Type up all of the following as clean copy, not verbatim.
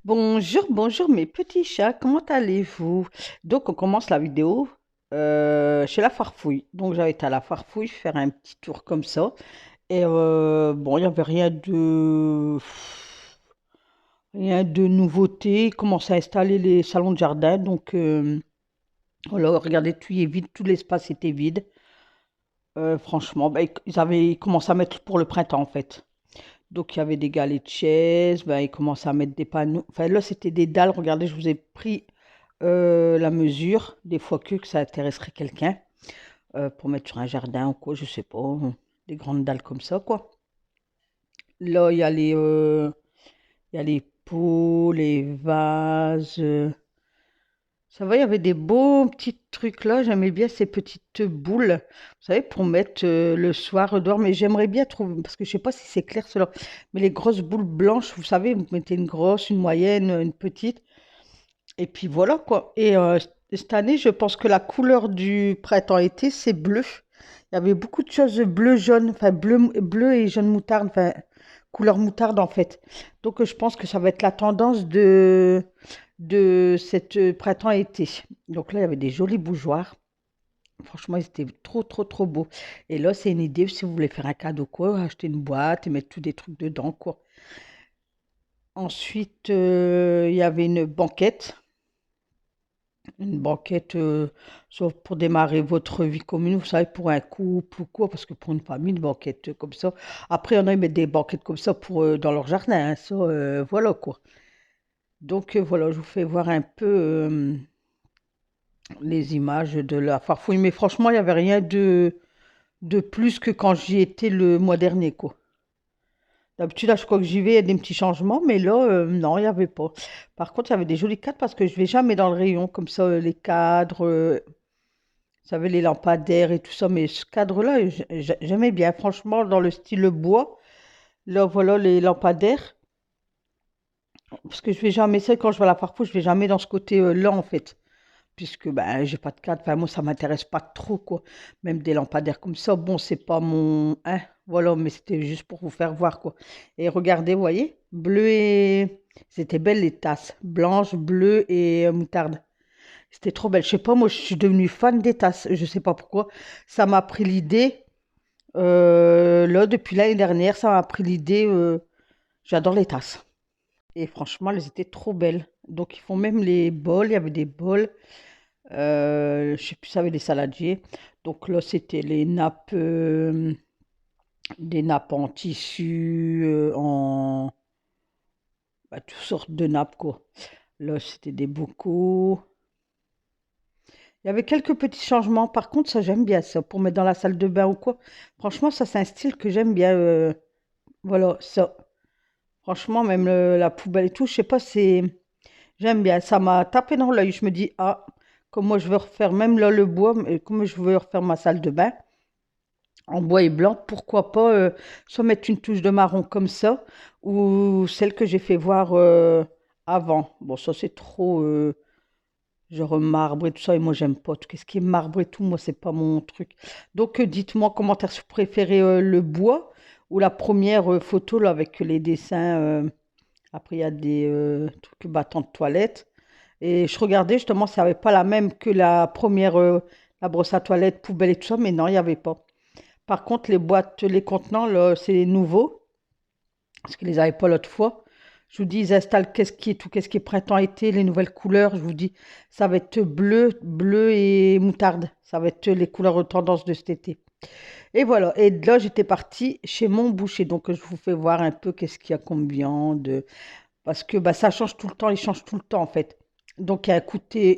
Bonjour, bonjour mes petits chats, comment allez-vous? Donc on commence la vidéo chez la farfouille. Donc j'avais été à la farfouille faire un petit tour comme ça. Et bon, il n'y avait rien de nouveauté. Ils commençaient à installer les salons de jardin. Donc voilà, regardez, tout est vide, tout l'espace était vide. Franchement, bah, ils avaient commencé à mettre pour le printemps en fait. Donc, il y avait des galets de chaises, ben, ils commençaient à mettre des panneaux. Enfin, là, c'était des dalles. Regardez, je vous ai pris la mesure, des fois que ça intéresserait quelqu'un pour mettre sur un jardin ou quoi, je sais pas. Des grandes dalles comme ça, quoi. Là, il y a les pots, les vases. Ça va, il y avait des beaux petits trucs là. J'aimais bien ces petites boules, vous savez, pour mettre le soir dehors. Mais j'aimerais bien trouver, parce que je sais pas si c'est clair cela, mais les grosses boules blanches, vous savez, vous mettez une grosse, une moyenne, une petite. Et puis voilà quoi. Et cette année, je pense que la couleur du printemps-été, c'est bleu. Il y avait beaucoup de choses bleu-jaune, enfin bleu et jaune moutarde, enfin couleur moutarde en fait. Donc je pense que ça va être la tendance de cette printemps-été. Donc là, il y avait des jolis bougeoirs. Franchement, ils étaient trop, trop, trop beaux. Et là, c'est une idée si vous voulez faire un cadeau, quoi, acheter une boîte et mettre tous des trucs dedans, quoi. Ensuite, il y avait une banquette sauf pour démarrer votre vie commune, vous savez, pour un couple ou quoi, parce que pour une famille, une banquette comme ça. Après, il y en a, ils mettent des banquettes comme ça pour, dans leur jardin, hein, ça, voilà, quoi. Donc, voilà, je vous fais voir un peu les images de la farfouille. Mais franchement, il n'y avait rien de plus que quand j'y étais le mois dernier, quoi. D'habitude, à chaque fois que j'y vais, il y a des petits changements, mais là, non, il n'y avait pas. Par contre, il y avait des jolis cadres parce que je vais jamais dans le rayon, comme ça, les cadres, vous savez, les lampadaires et tout ça. Mais ce cadre-là, j'aimais bien, franchement, dans le style bois. Là, voilà les lampadaires. Parce que je vais jamais, c'est quand je vais à la Farfouille, je vais jamais dans ce côté-là, en fait. Puisque ben, j'ai pas de cadre. Enfin, moi, ça m'intéresse pas trop, quoi. Même des lampadaires comme ça, bon, c'est pas mon. Hein, voilà, mais c'était juste pour vous faire voir, quoi. Et regardez, vous voyez, bleu et. C'était belle les tasses. Blanche, bleue et moutarde. C'était trop belle. Je sais pas, moi, je suis devenue fan des tasses. Je sais pas pourquoi. Ça m'a pris l'idée. Là, depuis l'année dernière, ça m'a pris l'idée. J'adore les tasses. Et franchement, elles étaient trop belles. Donc, ils font même les bols. Il y avait des bols. Je sais plus, ça avait des saladiers. Donc là, c'était des nappes en tissu, bah, toutes sortes de nappes, quoi. Là, c'était des bocaux. Il y avait quelques petits changements. Par contre, ça, j'aime bien ça, pour mettre dans la salle de bain ou quoi. Franchement, ça, c'est un style que j'aime bien. Voilà, ça. Franchement, même la poubelle et tout, je sais pas, c'est. J'aime bien. Ça m'a tapé dans l'œil. Je me dis, ah, comme moi, je veux refaire même là le bois, mais comme je veux refaire ma salle de bain en bois et blanc, pourquoi pas soit mettre une touche de marron comme ça, ou celle que j'ai fait voir avant. Bon, ça, c'est trop. Genre marbre et tout ça, et moi j'aime pas tout ce qui est marbre et tout, moi c'est pas mon truc. Donc dites-moi commentaire si vous préférez le bois ou la première photo là avec les dessins. Après il y a des trucs battants de toilette. Et je regardais justement s'il n'y avait pas la même que la première, la brosse à toilette, poubelle et tout ça, mais non, il n'y avait pas. Par contre les boîtes, les contenants là, c'est nouveau, parce qu'ils les avaient pas l'autre fois. Je vous dis, ils installent qu'est-ce qui est printemps-été, les nouvelles couleurs. Je vous dis, ça va être bleu et moutarde. Ça va être les couleurs tendance de cet été. Et voilà. Et là, j'étais partie chez mon boucher. Donc, je vous fais voir un peu qu'est-ce qu'il y a comme viande. Parce que bah, ça change tout le temps. Ils changent tout le temps, en fait. Donc, il y a un côté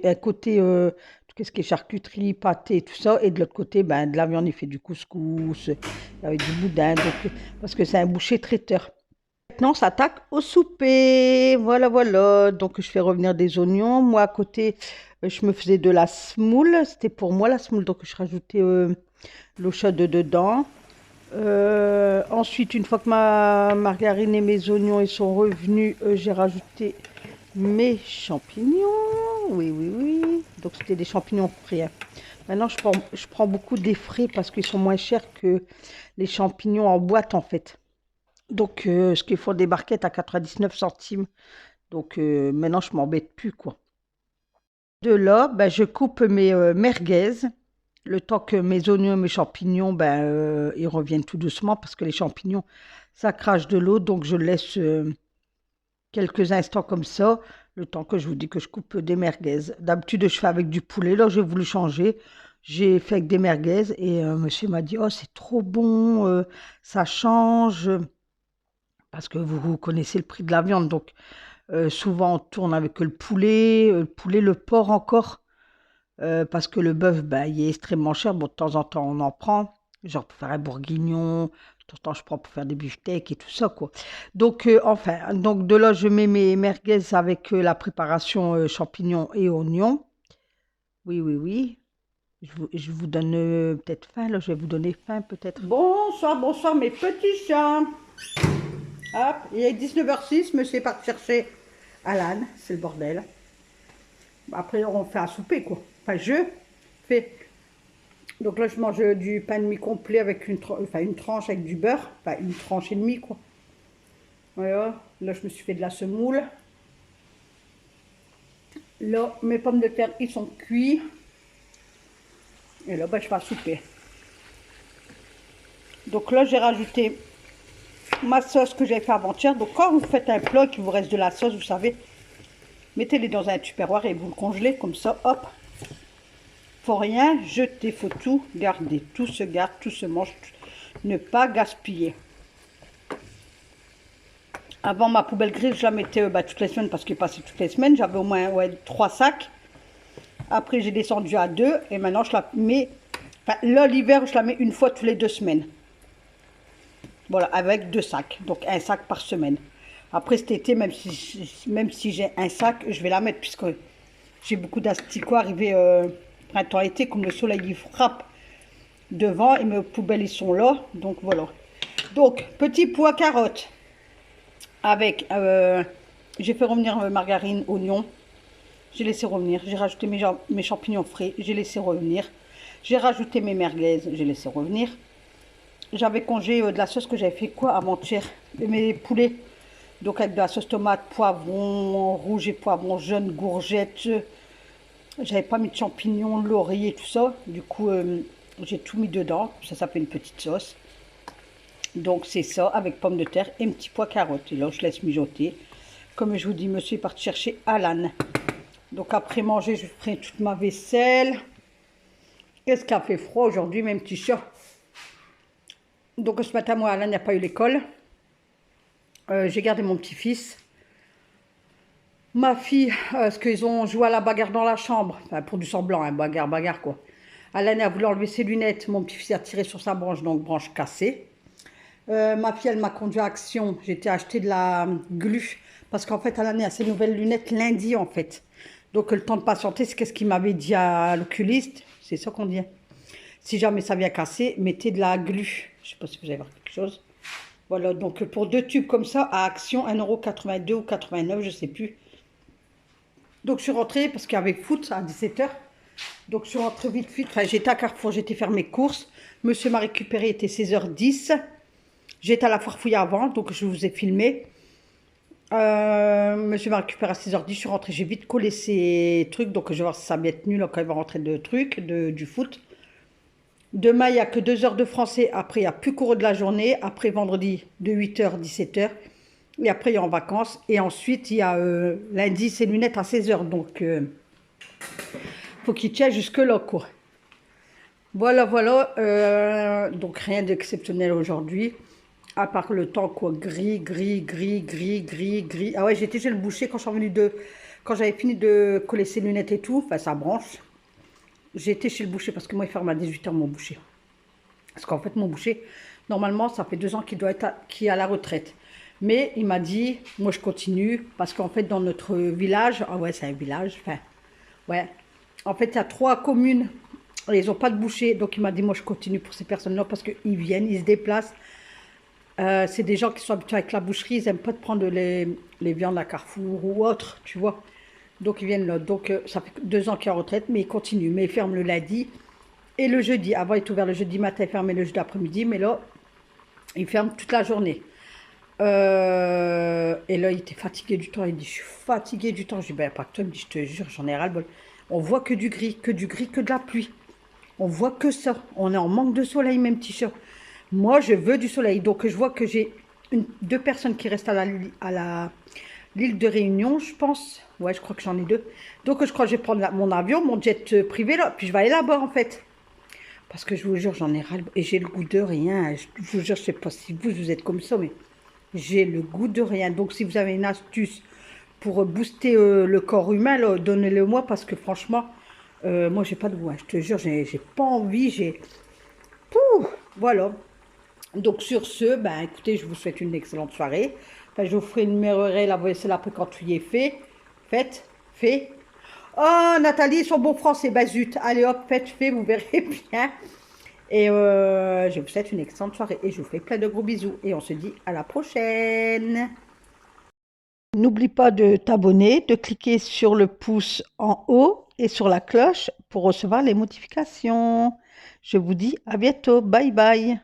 tout ce qui est charcuterie, pâté, tout ça. Et de l'autre côté, ben, de la viande, il fait du couscous, avec du boudin. Donc, parce que c'est un boucher traiteur. Maintenant, on s'attaque au souper. Voilà, voilà. Donc, je fais revenir des oignons. Moi, à côté, je me faisais de la semoule. C'était pour moi la semoule. Donc, je rajoutais l'eau chaude dedans. Ensuite, une fois que ma margarine et mes oignons ils sont revenus, j'ai rajouté mes champignons. Oui, oui, oui. Donc, c'était des champignons frais, hein. Maintenant, je prends beaucoup des frais parce qu'ils sont moins chers que les champignons en boîte, en fait. Donc, ce qu'il faut des barquettes à 99 centimes. Donc maintenant, je m'embête plus, quoi. De là, ben, je coupe mes merguez. Le temps que mes oignons, mes champignons, ben, ils reviennent tout doucement parce que les champignons, ça crache de l'eau. Donc, je laisse quelques instants comme ça, le temps que je vous dis que je coupe des merguez. D'habitude, je fais avec du poulet. Là, j'ai voulu changer. J'ai fait avec des merguez et monsieur m'a dit, oh, c'est trop bon, ça change. Parce que vous connaissez le prix de la viande. Donc, souvent, on tourne avec le poulet, le porc encore. Parce que le bœuf, bah, il est extrêmement cher. Bon, de temps en temps, on en prend. Genre pour faire un bourguignon. De temps en temps, je prends pour faire des beefsteaks et tout ça, quoi. Donc, enfin, donc de là, je mets mes merguez avec la préparation champignons et oignons. Oui, oui, oui. Je vous donne peut-être faim, là. Je vais vous donner faim, peut-être. Bonsoir, bonsoir, mes petits chats. Hop, il est 19h06. Monsieur est parti chercher Alan. C'est le bordel. Après, on fait un souper, quoi. Enfin, je fais. Donc là, je mange du pain de mie complet avec une tranche avec du beurre. Enfin, une tranche et demie, quoi. Voilà. Là, je me suis fait de la semoule. Là, mes pommes de terre, ils sont cuits. Et là, bah, je vais souper. Donc là, j'ai rajouté ma sauce que j'ai fait avant-hier. Donc quand vous faites un plat et qu'il vous reste de la sauce, vous savez, mettez-les dans un tupperware et vous le congelez comme ça, hop. Faut rien jeter, faut tout garder. Tout se garde, tout se mange. Ne pas gaspiller. Avant, ma poubelle grise, je la mettais toutes les semaines parce qu'il passait toutes les semaines. J'avais au moins 3 sacs. Après, j'ai descendu à 2 et maintenant, je la mets... Enfin, là, l'hiver, je la mets une fois tous les 2 semaines. Voilà, avec 2 sacs. Donc, un sac par semaine. Après, cet été, même si j'ai un sac, je vais la mettre puisque j'ai beaucoup d'asticots arrivés printemps-été. Comme le soleil, il frappe devant et mes poubelles, ils sont là. Donc, voilà. Donc, petit pois carottes. Avec, j'ai fait revenir margarine, oignon. J'ai laissé revenir. J'ai rajouté mes champignons frais. J'ai laissé revenir. J'ai rajouté mes merguez. J'ai laissé revenir. J'avais congé de la sauce que j'avais fait quoi avant-hier. Mes poulets. Donc avec de la sauce tomate, poivron rouge et poivron jaune, courgette. J'avais pas mis de champignons, laurier, tout ça. Du coup, j'ai tout mis dedans. Ça fait une petite sauce. Donc c'est ça avec pommes de terre et un petit pois carottes. Et là, je laisse mijoter. Comme je vous dis, monsieur est parti chercher Alan. Donc après manger, je ferai toute ma vaisselle. Qu'est-ce qu'il a fait froid aujourd'hui, mes petits chats. Donc ce matin, moi, Alan n'a pas eu l'école. J'ai gardé mon petit-fils. Ma fille, parce qu'ils ont joué à la bagarre dans la chambre. Enfin, pour du semblant, hein, bagarre, quoi. Alan a voulu enlever ses lunettes. Mon petit-fils a tiré sur sa branche, donc branche cassée. Ma fille, elle m'a conduit à Action. J'ai été acheter de la glu. Parce qu'en fait, Alan a ses nouvelles lunettes lundi, en fait. Donc, le temps de patienter, c'est ce qu'il m'avait dit à l'oculiste. C'est ça qu'on dit. Si jamais ça vient casser, mettez de la glu. Je ne sais pas si vous allez voir quelque chose. Voilà, donc pour 2 tubes comme ça, à Action, 1,82 € ou 89, je ne sais plus. Donc, je suis rentrée parce qu'il y avait foot à 17 h. Donc, je suis rentrée vite. Enfin, j'étais à Carrefour, j'étais faire mes courses. Monsieur m'a récupéré, il était 16h10. J'étais à la foire fouille avant, donc je vous ai filmé. Monsieur m'a récupéré à 6h10, je suis rentrée, j'ai vite collé ces trucs, donc je vais voir si ça va être nul quand il va rentrer de trucs, du foot. Demain, il n'y a que 2 heures de français, après il n'y a plus cours de la journée, après vendredi de 8h à 17h, et après il est en vacances, et ensuite il y a lundi ses lunettes à 16h, donc faut qu'il tienne jusque là, quoi. Voilà, voilà, donc rien d'exceptionnel aujourd'hui. À part le temps, quoi, gris. Ah ouais, j'étais chez le boucher quand quand j'avais fini de coller ses lunettes et tout, enfin sa branche. J'étais chez le boucher parce que moi, il ferme à 18 h mon boucher. Parce qu'en fait, mon boucher, normalement, ça fait 2 ans qu'il est à la retraite. Mais il m'a dit, moi je continue, parce qu'en fait, dans notre village, ah ouais, c'est un village, enfin, ouais. En fait, il y a 3 communes, et ils n'ont pas de boucher, donc il m'a dit, moi je continue pour ces personnes-là, parce qu'ils viennent, ils se déplacent. C'est des gens qui sont habitués avec la boucherie, ils n'aiment pas de prendre les viandes à Carrefour ou autre, tu vois. Donc ils viennent là. Donc ça fait 2 ans qu'il est en retraite, mais il continue. Mais il ferme le lundi et le jeudi. Avant, il est ouvert le jeudi matin, il fermait le jeudi après-midi, mais là, il ferme toute la journée. Et là, il était fatigué du temps. Il dit, je suis fatigué du temps. Je dis, ben, pas que toi. Il me dit, je te jure, j'en ai ras-le-bol. On voit que du gris, que du gris, que de la pluie. On voit que ça. On est en manque de soleil, même t-shirt. Moi, je veux du soleil. Donc, je vois que j'ai deux personnes qui restent à l'île de Réunion, je pense. Ouais, je crois que j'en ai deux. Donc, je crois que je vais prendre mon avion, mon jet privé, là. Puis, je vais aller là-bas, en fait. Parce que je vous jure, j'en ai ras le et j'ai le goût de rien. Je vous jure, je sais pas si vous êtes comme ça, mais j'ai le goût de rien. Donc, si vous avez une astuce pour booster le corps humain, donnez-le moi parce que franchement, moi, j'ai pas de goût, hein. Je te jure, j'ai pas envie. Pouh, voilà. Donc, sur ce, ben, écoutez, je vous souhaite une excellente soirée. Enfin, je vous ferai numérer la vaisselle après quand tu y es fait. Faites, fait. Oh, Nathalie, son bon français, bah zut. Allez hop, faites, fait, vous verrez bien. Et je vous souhaite une excellente soirée et je vous fais plein de gros bisous. Et on se dit à la prochaine. N'oublie pas de t'abonner, de cliquer sur le pouce en haut et sur la cloche pour recevoir les notifications. Je vous dis à bientôt. Bye bye.